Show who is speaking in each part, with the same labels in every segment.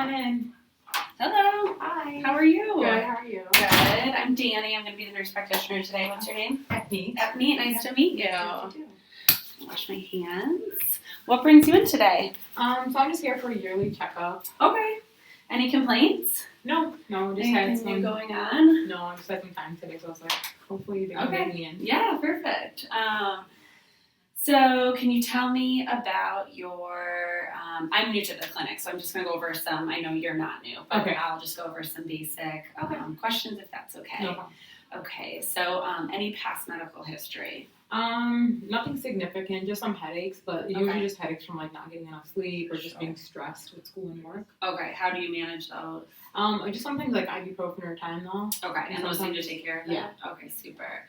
Speaker 1: on in.
Speaker 2: Hello.
Speaker 1: Hi.
Speaker 2: How are you?
Speaker 1: Good. How are you?
Speaker 2: Good. I'm Danny. I'm going to be the nurse practitioner today. What's your name?
Speaker 1: Ethne.
Speaker 2: Ethne. Nice to meet you.
Speaker 1: Nice to meet you.
Speaker 2: Wash my hands. What brings you in today?
Speaker 1: So I'm just here for a yearly checkup.
Speaker 2: Okay. Any complaints?
Speaker 1: No, just
Speaker 2: Anything
Speaker 1: had some
Speaker 2: new going on?
Speaker 1: No, I just had some time today, so I was like, hopefully they can get me in.
Speaker 2: Yeah, perfect. So can you tell me about your, I'm new to the clinic, so I'm just going to go over some, I know you're not new, but
Speaker 1: Okay.
Speaker 2: I'll just go over some basic questions if that's okay.
Speaker 1: No problem.
Speaker 2: Okay, so any past medical history?
Speaker 1: Nothing significant, just some headaches, but usually just headaches from like not getting enough sleep or just being stressed with school and work.
Speaker 2: Okay, how do you manage those?
Speaker 1: Just sometimes like ibuprofen or Tylenol.
Speaker 2: Okay, and those seem to take care of that?
Speaker 1: Yeah.
Speaker 2: Okay, super.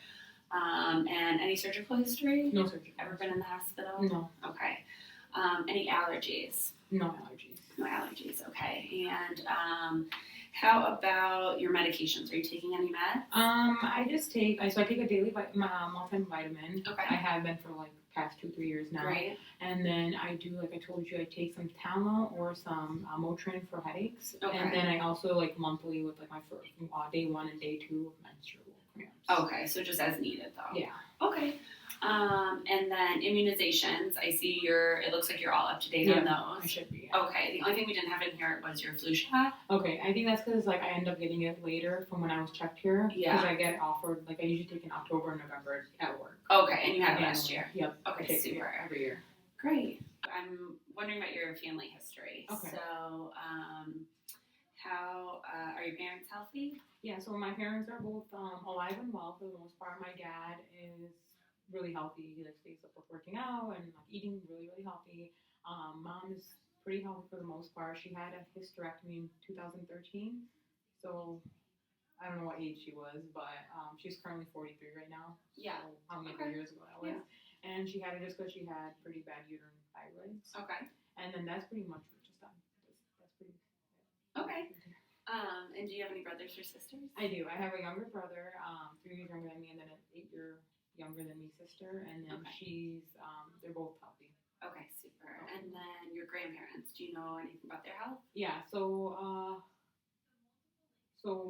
Speaker 2: And any surgical history?
Speaker 1: No surgery.
Speaker 2: Ever been in the hospital?
Speaker 1: No.
Speaker 2: Okay. Any allergies?
Speaker 1: No allergies.
Speaker 2: No allergies, okay. And how about your medications? Are you taking any meds?
Speaker 1: I take a daily multivitamin.
Speaker 2: Okay.
Speaker 1: I have been for like past 2-3 years now.
Speaker 2: Great.
Speaker 1: And then I do, like I told you, I take some Tylenol or some Motrin for headaches.
Speaker 2: Okay.
Speaker 1: And then I also like monthly with like my first day 1 and day 2 of menstrual cramps.
Speaker 2: Okay, so just as needed though.
Speaker 1: Yeah.
Speaker 2: Okay. And then immunizations. I see it looks like you're all up to date on those.
Speaker 1: I should be. Yeah.
Speaker 2: Okay. The only thing we didn't have in here was your flu shot.
Speaker 1: Okay, I think that's because like I end up getting it later from when I was checked here.
Speaker 2: Yeah.
Speaker 1: Because I get offered, like I usually take in October and November at work.
Speaker 2: Okay, and you had it last year.
Speaker 1: Yep.
Speaker 2: Okay, super.
Speaker 1: Every year.
Speaker 2: Great. I'm wondering about your family history.
Speaker 1: Okay.
Speaker 2: So, how are your parents healthy?
Speaker 1: Yeah, so my parents are both alive and well for the most part. My dad is really healthy. He like stays up with working out and like eating really, really healthy. Mom is pretty healthy for the most part. She had a hysterectomy in 2013. So I don't know what age she was, but she's currently 43 right now.
Speaker 2: Yeah.
Speaker 1: So how many years ago that was.
Speaker 2: Yeah.
Speaker 1: And she had it just because she had pretty bad uterine fibroids.
Speaker 2: Okay.
Speaker 1: And then that's pretty much what she's done. That's pretty.
Speaker 2: Okay. And do you have any brothers or sisters?
Speaker 1: I do. I have a younger brother, 3 years younger than me, and then an 8-year younger than me sister, and then they're both healthy.
Speaker 2: Okay, super. And then your grandparents, do you know anything about their health?
Speaker 1: Yeah, so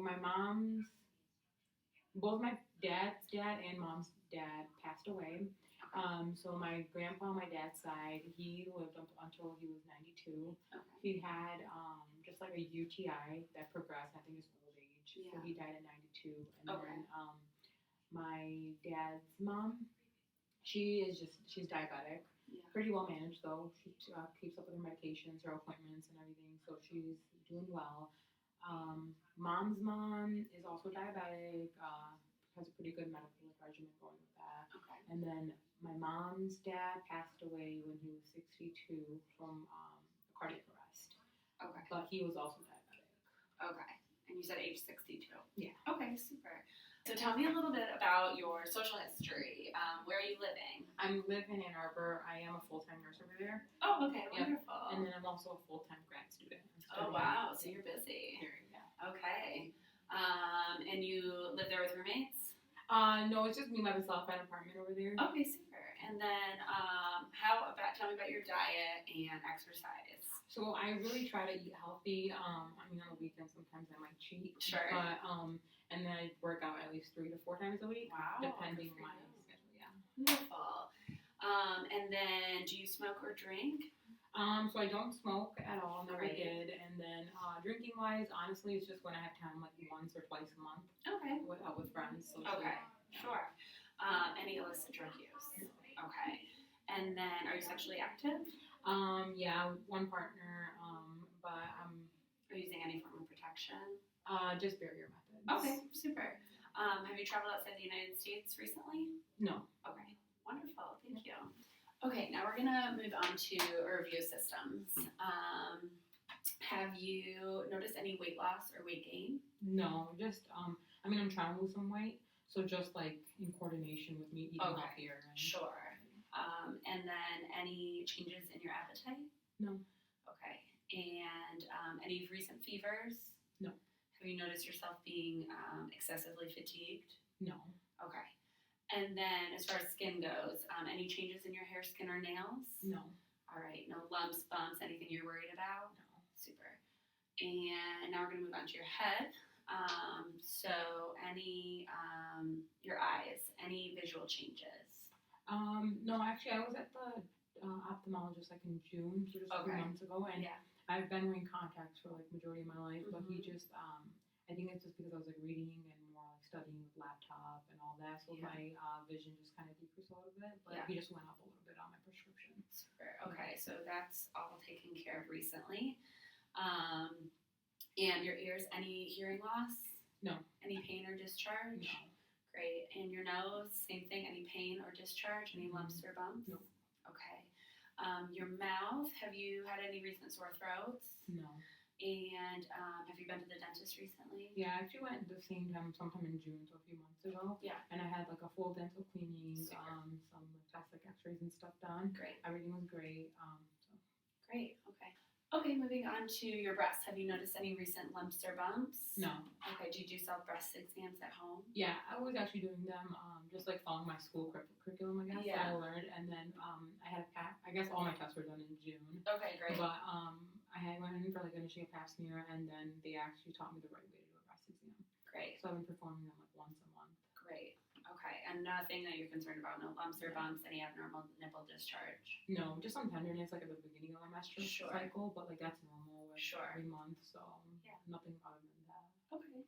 Speaker 1: my both my dad's dad and mom's dad passed away. So my grandpa on my dad's side, he lived until he was 92.
Speaker 2: Okay.
Speaker 1: He had just like a UTI that progressed, I think his old age.
Speaker 2: Yeah.
Speaker 1: So he died at 92. And then my dad's mom, she's diabetic.
Speaker 2: Yeah.
Speaker 1: Pretty well managed though. She keeps up with her medications, her appointments and everything, so she's doing well. Mom's mom is also diabetic, has a pretty good medical regimen going with that.
Speaker 2: Okay.
Speaker 1: And then my mom's dad passed away when he was 62 from cardiac arrest.
Speaker 2: Okay.
Speaker 1: But he was also diabetic.
Speaker 2: Okay. And you said age 62.
Speaker 1: Yeah.
Speaker 2: Okay, super. So tell me a little bit about your social history. Where are you living?
Speaker 1: I live in Ann Arbor. I am a full-time nurse over there.
Speaker 2: Oh, okay,
Speaker 1: Yep.
Speaker 2: wonderful.
Speaker 1: And then I'm also a full-time grad student.
Speaker 2: Oh, wow. So you're busy.
Speaker 1: Yeah.
Speaker 2: Okay. And you live there with roommates?
Speaker 1: No, it's just me by myself at an apartment over there.
Speaker 2: Okay, super. And then tell me about your diet and exercise.
Speaker 1: So I really try to eat healthy. I mean, on the weekends sometimes I might cheat.
Speaker 2: Sure.
Speaker 1: But and then I work out at least 3 to 4 times a week.
Speaker 2: Wow.
Speaker 1: Depending on my schedule. Yeah.
Speaker 2: Wonderful. And then do you smoke or drink?
Speaker 1: So I don't smoke at all. Never
Speaker 2: Right.
Speaker 1: did. And then drinking wise, honestly, it's just when I have time, like once or twice a month.
Speaker 2: Okay.
Speaker 1: With friends. So
Speaker 2: Okay. Sure. Any illicit drug use? Okay. And then, are you sexually active?
Speaker 1: Yeah, one partner. But
Speaker 2: Are you using any form of protection?
Speaker 1: just barrier methods.
Speaker 2: Okay, super. Have you traveled outside the United States recently?
Speaker 1: No.
Speaker 2: Okay. Wonderful. Thank you. Okay, now we're gonna move on to a review of systems. Have you noticed any weight loss or weight gain?
Speaker 1: No, just I mean I'm trying to lose some weight, so just like in coordination with me eating healthier. And
Speaker 2: Sure. And then any changes in your appetite?
Speaker 1: No.
Speaker 2: Okay. And any recent fevers?
Speaker 1: No.
Speaker 2: Have you noticed yourself being excessively fatigued?
Speaker 1: No.
Speaker 2: Okay. And then as far as skin goes, any changes in your hair, skin, or nails?
Speaker 1: No.
Speaker 2: All right. No lumps, bumps, anything you're worried about?
Speaker 1: No.
Speaker 2: Super. And now we're gonna move on to your head. So your eyes, any visual changes?
Speaker 1: No, actually, I was at the ophthalmologist like in June, so just a few
Speaker 2: Okay.
Speaker 1: months ago, and
Speaker 2: Yeah.
Speaker 1: I've been wearing contacts for like majority of my life. But he
Speaker 2: Mhm.
Speaker 1: just, I think it's just because I was like reading and more like studying with laptop and all that, so
Speaker 2: Yeah.
Speaker 1: my vision just kind of decreased a little bit. But
Speaker 2: Yeah.
Speaker 1: he just went up a little bit on my prescription.
Speaker 2: Super. Okay, so that's all taken care of recently. And your ears, any hearing loss?
Speaker 1: No.
Speaker 2: Any pain or discharge?
Speaker 1: No.
Speaker 2: Great. And your nose, same thing, any pain or discharge? Any lumps or bumps?
Speaker 1: No.
Speaker 2: Okay. Your mouth, have you had any recent sore throats?
Speaker 1: No.
Speaker 2: And have you been to the dentist recently?
Speaker 1: Yeah, I actually went at the same time, sometime in June, so a few months ago.
Speaker 2: Yeah.
Speaker 1: And I had like a full dental cleaning,
Speaker 2: Super.
Speaker 1: some plastic X-rays and stuff done.
Speaker 2: Great.
Speaker 1: Everything was great. So.
Speaker 2: Great. Okay. Okay, moving on to your breasts. Have you noticed any recent lumps or bumps?
Speaker 1: No.
Speaker 2: Okay, do you do self-breast exams at home?
Speaker 1: Yeah, I was actually doing them, just like following my school curriculum, I guess,
Speaker 2: Yeah.
Speaker 1: that I learned. And then I had I guess all my tests were done in June.
Speaker 2: Okay, great.
Speaker 1: But I went in for like initially a pap smear, and then they actually taught me the right way to do a breast exam.
Speaker 2: Great.
Speaker 1: So I've been performing them like once a month.
Speaker 2: Great. Okay, and nothing that you're concerned about, no lumps or
Speaker 1: Yeah.
Speaker 2: bumps, any abnormal nipple discharge?
Speaker 1: No, just some tenderness like at the beginning of my menstrual
Speaker 2: Sure.
Speaker 1: cycle, but like that's normal with
Speaker 2: Sure.
Speaker 1: every month, so
Speaker 2: Yeah.
Speaker 1: nothing other than that.
Speaker 2: Okay.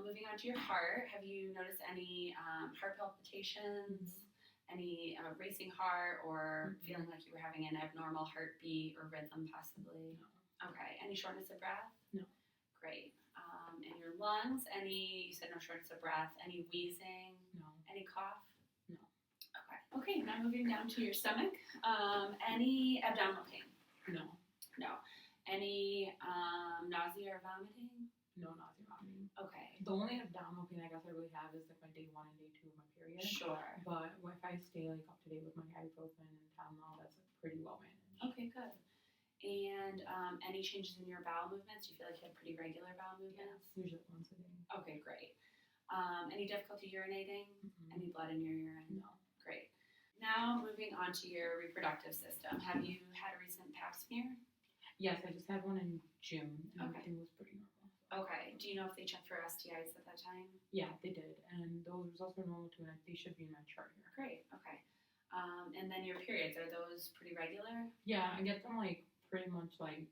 Speaker 2: Moving on to your heart, have you noticed any heart palpitations, any racing heart, or
Speaker 1: Mhm.
Speaker 2: feeling like you were having an abnormal heartbeat or rhythm possibly?
Speaker 1: No.
Speaker 2: Okay. Any shortness of breath?
Speaker 1: No.
Speaker 2: Great. And your lungs, you said no shortness of breath, any wheezing,
Speaker 1: No.
Speaker 2: any cough?
Speaker 1: No.
Speaker 2: Okay. Okay, now moving down to your stomach, any abdominal pain?
Speaker 1: No.
Speaker 2: No. Any nausea or vomiting?
Speaker 1: No nausea, vomiting.
Speaker 2: Okay.
Speaker 1: The only abdominal pain I guess I really have is like my day 1 and day 2 of my period.
Speaker 2: Sure.
Speaker 1: But if I stay like up to date with my ibuprofen and Tylenol, that's like, pretty well managed.
Speaker 2: Okay, good. And any changes in your bowel movements? Do you feel like you have pretty regular bowel movements?
Speaker 1: Usually once a day.
Speaker 2: Okay, great. Any difficulty urinating?
Speaker 1: Mm-hmm.
Speaker 2: Any blood in your urine?
Speaker 1: No.
Speaker 2: Great. Now moving on to your reproductive system. Have you had a recent pap smear?
Speaker 1: Yes, I just had one in June, and
Speaker 2: Okay.
Speaker 1: everything was pretty normal.
Speaker 2: Okay. Do you know if they checked for STIs at that time?
Speaker 1: Yeah, they did, and those results were normal too, and they should be in my chart here.
Speaker 2: Great. Okay. And then your periods, are those pretty regular?
Speaker 1: Yeah, I get them like pretty much like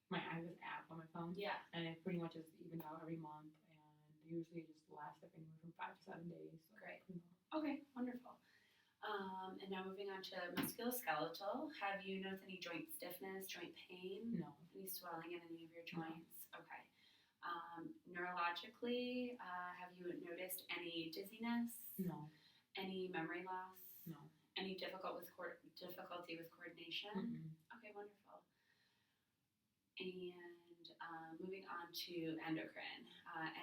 Speaker 1: my Ibis app on my phone,
Speaker 2: Yeah.
Speaker 1: and it pretty much is evened out every month, and usually it just lasts like anywhere from 5 to 7 days. So
Speaker 2: Great.
Speaker 1: pretty normal.
Speaker 2: Okay. Wonderful. And now moving on to musculoskeletal. Have you noticed any joint stiffness, joint pain?
Speaker 1: No.
Speaker 2: Any swelling in any of your joints? Okay. Neurologically, have you noticed any dizziness?
Speaker 1: No.
Speaker 2: Any memory loss?
Speaker 1: No.
Speaker 2: Any difficulty with coordination?
Speaker 1: Mm-mm.
Speaker 2: Okay, wonderful. And moving on to endocrine.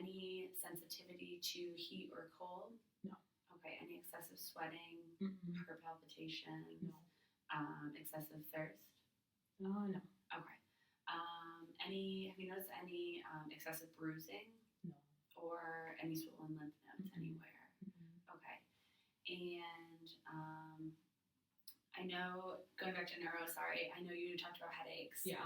Speaker 2: Any sensitivity to heat or cold?
Speaker 1: No.
Speaker 2: Okay. Any excessive sweating,
Speaker 1: Mm-mm.
Speaker 2: heart palpitations,
Speaker 1: No.
Speaker 2: excessive thirst?
Speaker 1: No.
Speaker 2: Okay. Have you noticed any excessive bruising?
Speaker 1: No.
Speaker 2: Or any swollen lymph nodes
Speaker 1: Mm-mm.
Speaker 2: anywhere?
Speaker 1: Mm-mm.
Speaker 2: Okay. And I know, going back to neuro, I know you talked about headaches.
Speaker 1: Yeah.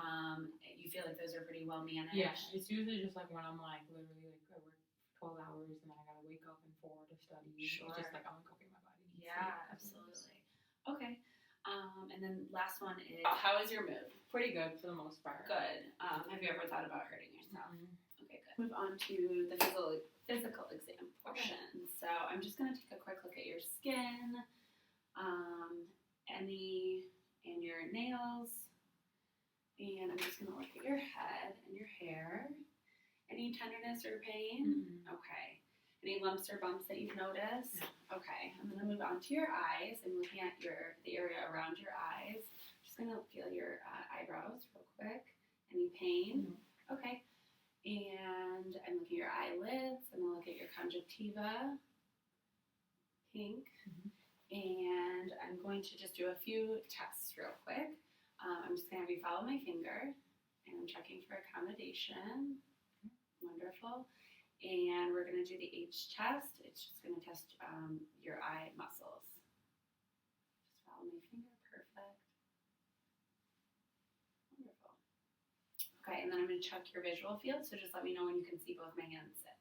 Speaker 2: You feel like those are pretty well managed?
Speaker 1: Yeah, it's usually just like when I'm like literally like I work 12 hours and then I gotta wake up in 4 to study.
Speaker 2: Sure.
Speaker 1: It's just like I'm like, okay, my body needs
Speaker 2: Yeah,
Speaker 1: sleep.
Speaker 2: absolutely. Okay. And then last one is, how is your mood?
Speaker 1: Pretty good for the most part.
Speaker 2: Good. Have you ever thought about hurting yourself?
Speaker 1: Mm-mm.
Speaker 2: Okay, good. Move on to the physical exam portion. So I'm just going to take a quick look at your skin, and your nails, and I'm just going to look at your head and your hair. Any tenderness or pain?
Speaker 1: Mm-mm.
Speaker 2: Okay. Any lumps or bumps that you've noticed?
Speaker 1: No.
Speaker 2: Okay. I'm going to move on to your eyes. I'm looking at the area around your eyes. Just going to feel your eyebrows real quick. Any pain?
Speaker 1: No.
Speaker 2: Okay. And I'm looking at your eyelids. I'm going to look at your conjunctiva. Pink.
Speaker 1: Mhm.
Speaker 2: And I'm going to just do a few tests real quick. I'm just going to have you follow my finger. And I'm checking for accommodation. Wonderful. And we're going to do the H test. It's just going to test your eye muscles. Just follow my finger. Perfect. Wonderful. Okay, and and then I'm going to check your visual field, so just let me know when you can see both my hands sit.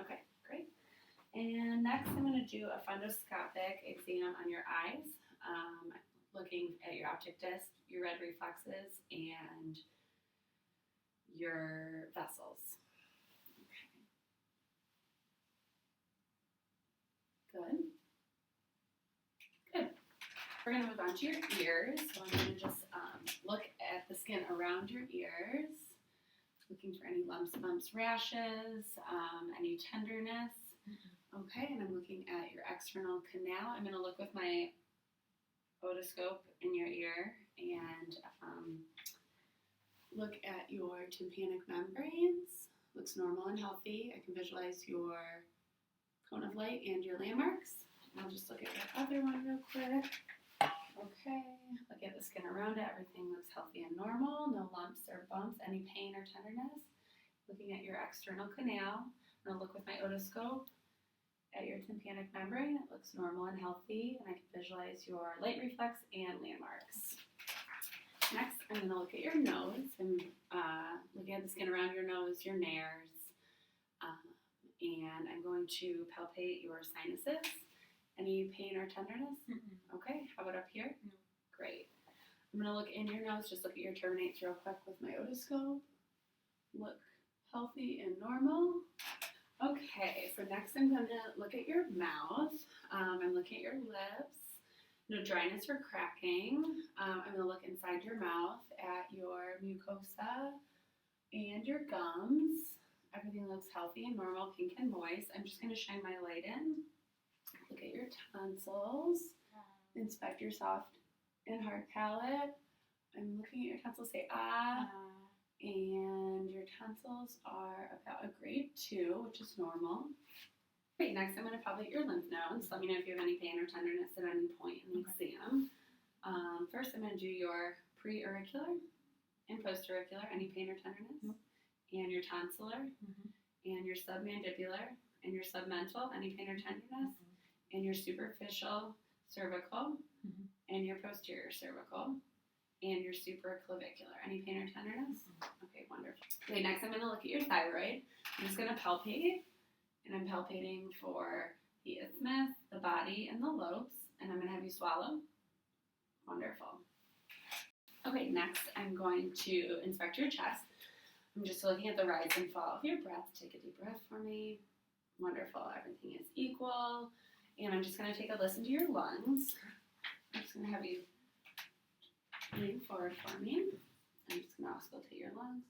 Speaker 2: Okay, great. And next I'm going to do a fundoscopic exam on your eyes, looking at your optic disc, your red reflexes, and your vessels. Okay. Good. Good. We're going to move on to your ears. So I'm going to just look at the skin around your ears, looking for any lumps, bumps, rashes, any tenderness. Okay, and I'm looking at your external canal. I'm going to look with my otoscope in your ear and look at your tympanic membranes. Looks normal and healthy. I can visualize your cone of light and your landmarks. And I'll just look at your other one real quick. Okay, look at the skin around it. Everything looks healthy and normal. No lumps or bumps, any pain or tenderness. Looking at your external canal. I'm going to look with my otoscope at your tympanic membrane. It looks normal and healthy, and I can visualize your light reflex and landmarks. Next, I'm going to look at your nose. I'm looking at the skin around your nose, your nares, and I'm going to palpate your sinuses. Any pain or tenderness? Okay, how about up here?
Speaker 1: No.
Speaker 2: Great. I'm going to look in your nose, just look at your terminates real quick with my otoscope. Look healthy and normal. Okay, so next I'm going to look at your mouth. I'm looking at your lips. No dryness or cracking. I'm going to look inside your mouth at your mucosa and your gums. Everything looks healthy and normal, pink and moist. I'm just going to shine my light in. Look at your tonsils. Inspect your soft and hard palate. I'm looking at your tonsils, say ah. And your tonsils are about a grade 2, which is normal. Great, next I'm going to palpate your lymph nodes. Let me know if you have any pain or tenderness at any point in the exam. First I'm going to do your pre-auricular and post-auricular, any pain or tenderness. And your tonsillar, and your submandibular, and your submental, any pain or tenderness. And your superficial cervical, and your posterior cervical. And your supraclavicular. Any pain or tenderness? Okay, wonderful. Okay, next I'm going to look at your thyroid. I'm just going to palpate, and I'm palpating for the isthmus, the body, and the lobes, and I'm going to have you swallow. Wonderful. Okay, next I'm going to inspect your chest. I'm just looking at the rise and fall of your breath. Take a deep breath for me. Wonderful. Everything is equal. And I'm just going to take a listen to your lungs. I'm just going to have you lean forward for me. I'm just going to auscultate your lungs.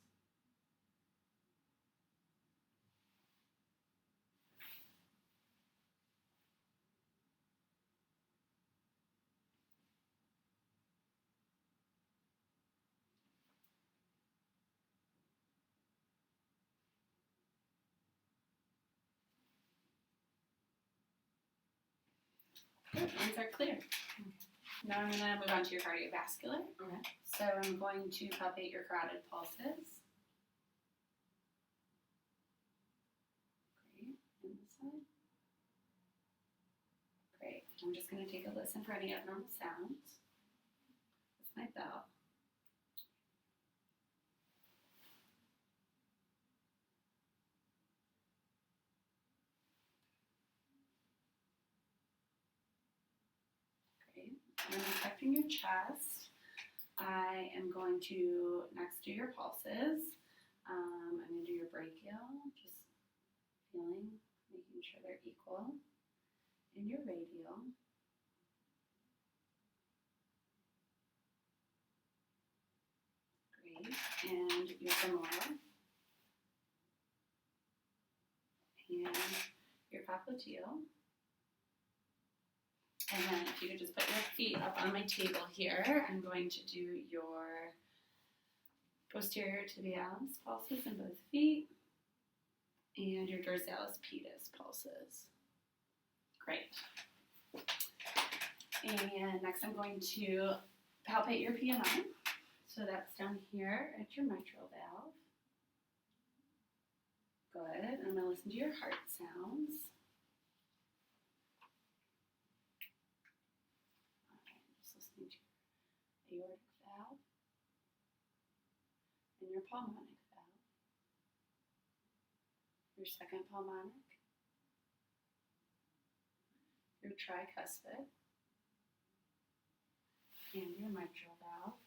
Speaker 2: Good, lungs are clear. Now I'm going to move on to your cardiovascular.
Speaker 1: Okay.
Speaker 2: So I'm going to palpate your carotid pulses. Great, and this side. Great, I'm just going to take a listen for any abnormal sounds. With my bell. I'm inspecting your chest. I am going to next do your pulses. I'm going to do your brachial, just feeling, making sure they're equal. And your radial. Great. And your femoral. And your popliteal. And then if you could just put your feet up on my table here, I'm going to do your posterior tibialis pulses in both feet and your dorsalis pedis pulses. Great. And next I'm going to palpate your PMI. So that's down here at your mitral valve. Good. And I'm going to listen to your heart sounds. Aortic valve. pulmonic valve, your second pulmonic, your tricuspid, and your mitral valve.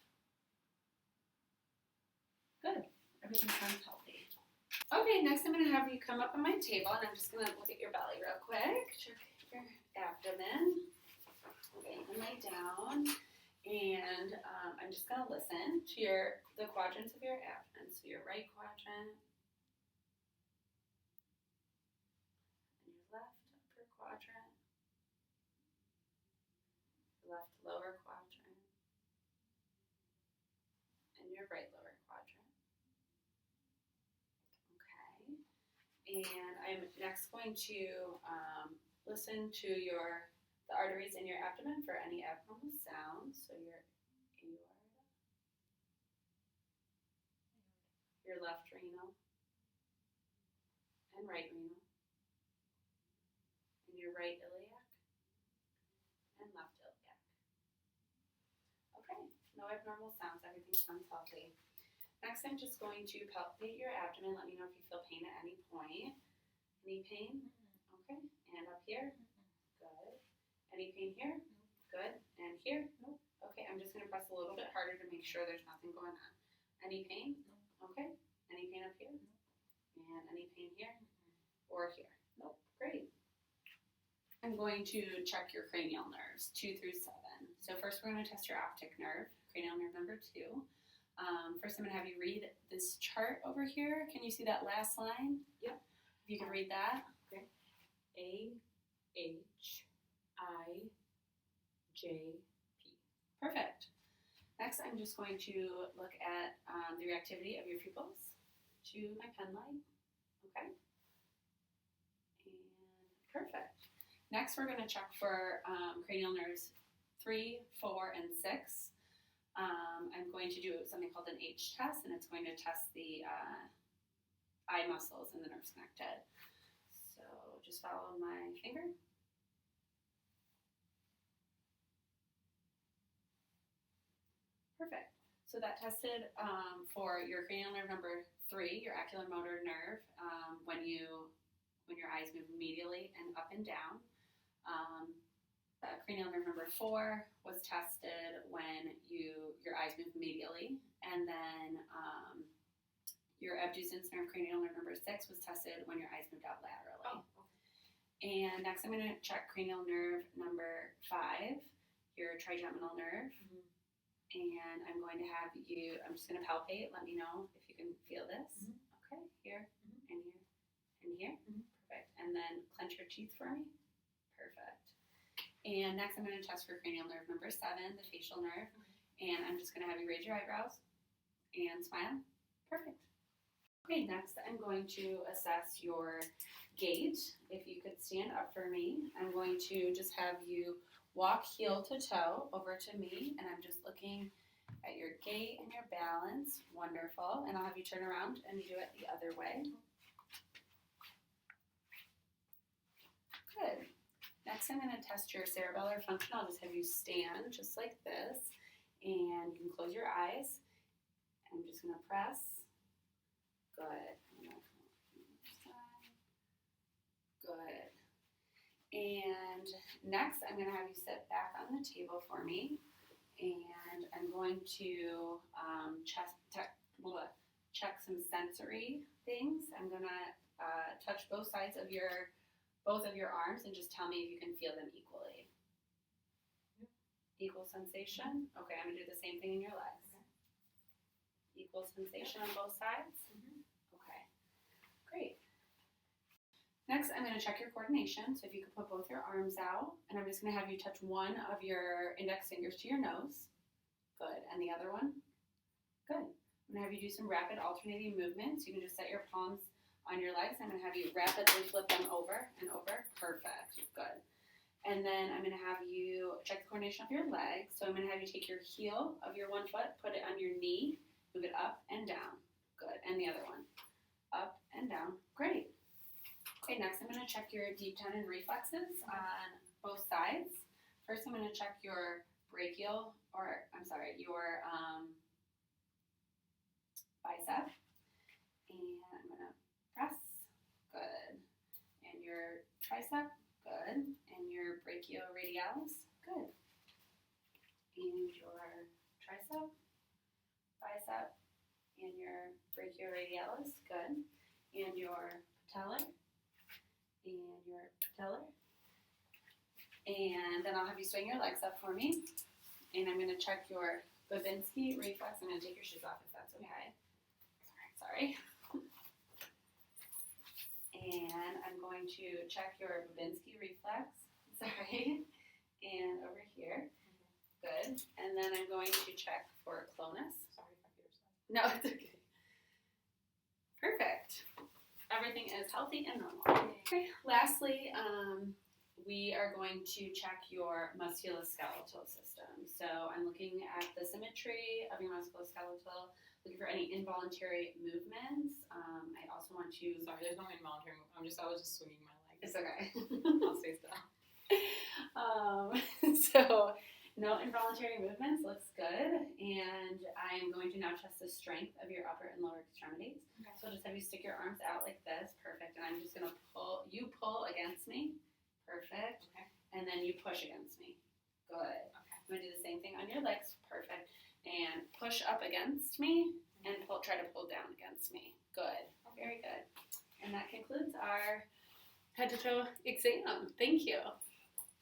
Speaker 2: Good. Everything sounds healthy. Okay, next I'm going to have you come up on my table, and I'm just going to look at your belly real quick. Check your abdomen. Okay, and lay down. And I'm just going to listen to the quadrants of your abdomen. So your right quadrant, and your left upper quadrant, your left lower quadrant, and your right lower quadrant. Okay. And I'm next going to listen to the arteries in your abdomen for any abnormal sounds. So your aorta, your left renal, and right renal, and your right iliac, and left iliac. Okay, no abnormal sounds. Everything sounds healthy. Next, I'm just going to palpate your abdomen. Let me know if you feel pain at any point. Any pain? Okay. And up here? Good. Any pain here? Good. And here? Nope. Okay, I'm just going to press a little bit harder to make sure there's nothing going on. Any pain? Okay. Any pain up here? And any pain here? Or here? Nope. Great. I'm going to check your cranial nerves, 2 through 7. So first we're going to test your optic nerve, cranial nerve number 2. First I'm going to have you read this chart over here. Can you see that last line?
Speaker 1: Yep.
Speaker 2: If you could read that.
Speaker 1: Okay. AHIJP.
Speaker 2: Perfect. Next, I'm just going to look at the reactivity of your pupils to my pen light. Okay. And perfect. Next, we're going to check for cranial nerves 3, 4, and 6. I'm going to do something called an H test, and it's going to test the eye muscles and the nerves connected. So just follow my finger. Perfect. So that tested for your cranial nerve number 3, your oculomotor nerve, when your eyes move medially and up and down. Cranial nerve number 4 was tested when your eyes move medially, and then your abducens nerve, cranial nerve number 6 was tested when your eyes moved out laterally.
Speaker 1: Oh, okay.
Speaker 2: And next I'm going to check cranial nerve number 5, your trigeminal nerve.
Speaker 1: Mm-hmm.
Speaker 2: And I'm going to have you, I'm just going to palpate. Let me know if you can feel this.
Speaker 1: Mm-hmm.
Speaker 2: Okay, here,
Speaker 1: Mm-hmm.
Speaker 2: and here, and here.
Speaker 1: Mm-hmm.
Speaker 2: Perfect. And then clench your teeth for me. Perfect. And next I'm going to test for cranial nerve number 7, the facial nerve.
Speaker 1: Okay.
Speaker 2: And I'm just going to have you raise your eyebrows and smile. Perfect. Okay, next I'm going to assess your gait. If you could stand up for me, I'm going to just have you walk heel to toe over to me, and I'm just looking at your gait and your balance. Wonderful. And I'll have you turn around and do it the other way. Good. Next, I'm going to test your cerebellar function. I'll just have you stand just like this, and you can close your eyes. I'm just going to press. Good. Good. And next, I'm going to have you sit back on the table for me, and I'm going to check some sensory things. I'm going to touch both sides of both of your arms and just tell me if you can feel them equally.
Speaker 1: Yep.
Speaker 2: Equal sensation? Okay, I'm going to do the same thing in your legs.
Speaker 1: Okay.
Speaker 2: Equal sensation on both sides?
Speaker 1: Mm-hmm.
Speaker 2: Okay, great. Next, I'm going to check your coordination. So if you could put both your arms out, and I'm just going to have you touch one of your index fingers to your nose. Good. And the other one? Good. I'm going to have you do some rapid alternating movements. You can just set your palms on your legs. I'm going to have you rapidly flip them over and over. Perfect. Good. And then I'm going to have you check the coordination of your legs. So I'm going to have you take your heel of your one foot, put it on your knee, move it up and down. Good. And the other one. Up and down. Great. Okay, next I'm going to check your deep tendon reflexes on both sides. First I'm going to check your your bicep. tricep, good. And your brachioradialis, good. And your tricep, bicep, and your brachioradialis, good. And your patellar, and your patellar. And then I'll have you swing your legs up for me. And I'm going to check your Babinski reflex. I'm going to take your shoes off if that's okay. Sorry. And I'm going to check your Babinski reflex. Sorry. And over here. Good. And then I'm going to check for clonus.
Speaker 1: Sorry if I hit your side.
Speaker 2: No, it's okay. Perfect. Everything is healthy and normal. Okay. Lastly, we are going to check your musculoskeletal system. So I'm looking at the symmetry of your musculoskeletal, looking for any involuntary movements. I also want to.
Speaker 1: Sorry, there's no involuntary move. I was just swinging my legs.
Speaker 2: It's okay.
Speaker 1: I'll stay still.
Speaker 2: So no involuntary movements, looks good. And I'm going to now test the strength of your upper and lower extremities.
Speaker 1: Okay.
Speaker 2: So I'll just have you stick your arms out like this, perfect. And I'm just gonna pull against me, perfect.
Speaker 1: Okay.
Speaker 2: And then you push against me, good.
Speaker 1: Okay.
Speaker 2: I'm gonna do the same thing on your legs, perfect. And push up against me and try to pull down against me, good, very good. And that concludes our head to toe exam. Thank you.